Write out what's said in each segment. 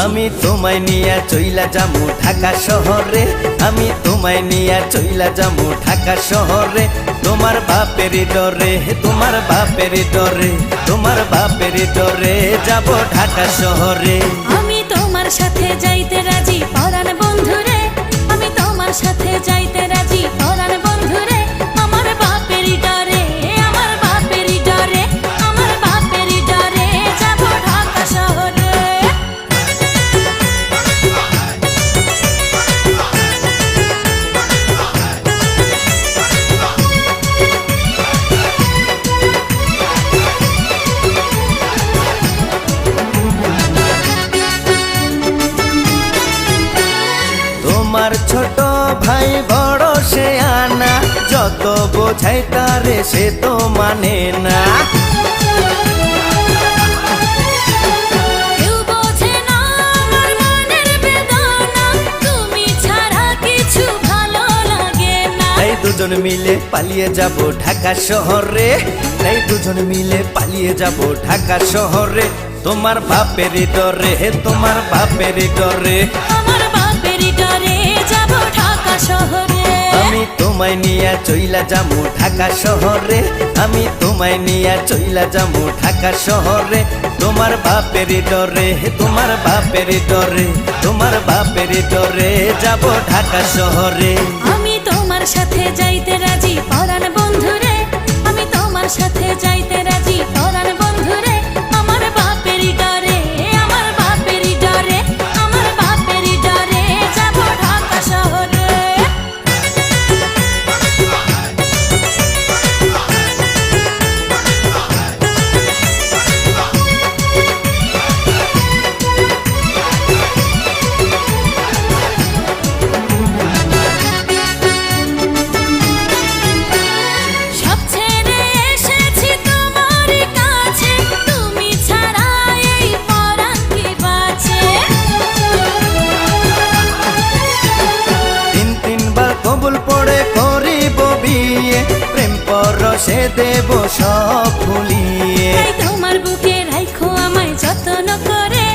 আমি তোমায় নিয়া চইলা যামু ঢাকা শহরে, আমি তোমায় নিয়া চইলা যামু ঢাকা শহরে। তোমার বাপের ডরে, তোমার বাপের ডরে, তোমার বাপের ডরে যাব ঢাকা শহরে। আমি তোমার সাথে যাইতে রাজি পরাণ বন্ধুরে, আমি তোমার সাথে যাইতে রাজি পরাণ বন্ধুরে। আমার বাপের ডরে, আমার বাপের ডরে, আমার বাপের ডরে যাব ঢাকা শহরে। তোমার ছোট ভাই বড় সে আনা, যত বোঝাই তারে সে তো মানে না। কেউ বোঝে না আমার মনের বেদনা, তুমি ছাড়া কিছু ভালো লাগে না। তাই দুজন মিলে পালিয়ে যাব ঢাকা শহরে, তাই দুজন মিলে পালিয়ে যাব ঢাকা শহরে। তোমার বাপের ডরে, তোমার বাপের ডরে, আমার বাপের ডরে যাব ঢাকা শহরে। আমি তোমায় নিয়া চইলা যামু ঢাকা শহরে, আমি তোমায় নিয়া চইলা যামু ঢাকা শহরে। তোমার বাপের ডরে, তোমার বাপের ডরে, তোমার বাপের ডরে যাব ঢাকা শহরে। আমি তোমার সাথে যাইতে রাজি পরাণ বন্ধুরে, আমি তোমার সাথে যাইতে রাজি পরাণ বন্ধুরে। আমার বাপের ডরে, আমার বাপের ডরে, আমার বাপের ডরে যাব ঢাকা শহরে। সব ছেড়ে এসেছি তোমার কাছে, তুমি ছাড়া এই পরাণ কি বাঁচে। তিন তিনবার কবুল পড়ে করিব বিয়ে, প্রেম পরশে দেব সব ভুলিয়ে। তাই তোমার বুকে রাখো আমায় যত্ন করে,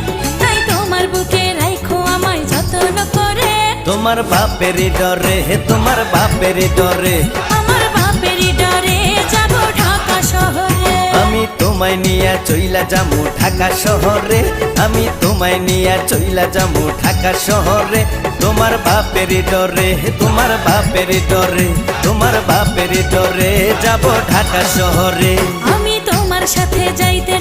তাই তোমার বুকে রাখো আমায় যত্ন করে। তোমার বাপের ডরে, তোমার বাপের ডরে, আমার বাপের ডরে যাব ঢাকা শহরে। আমি তোমায় নিয়া চইলা যামু ঢাকা শহরে, আমি তোমায় নিয়া চইলা যামু ঢাকা শহরে। তোমার বাপের ডরে, তোমার বাপের ডরে, তোমার বাপের ডরে যাব ঢাকা শহরে। আমি তোমার সাথে যাইতে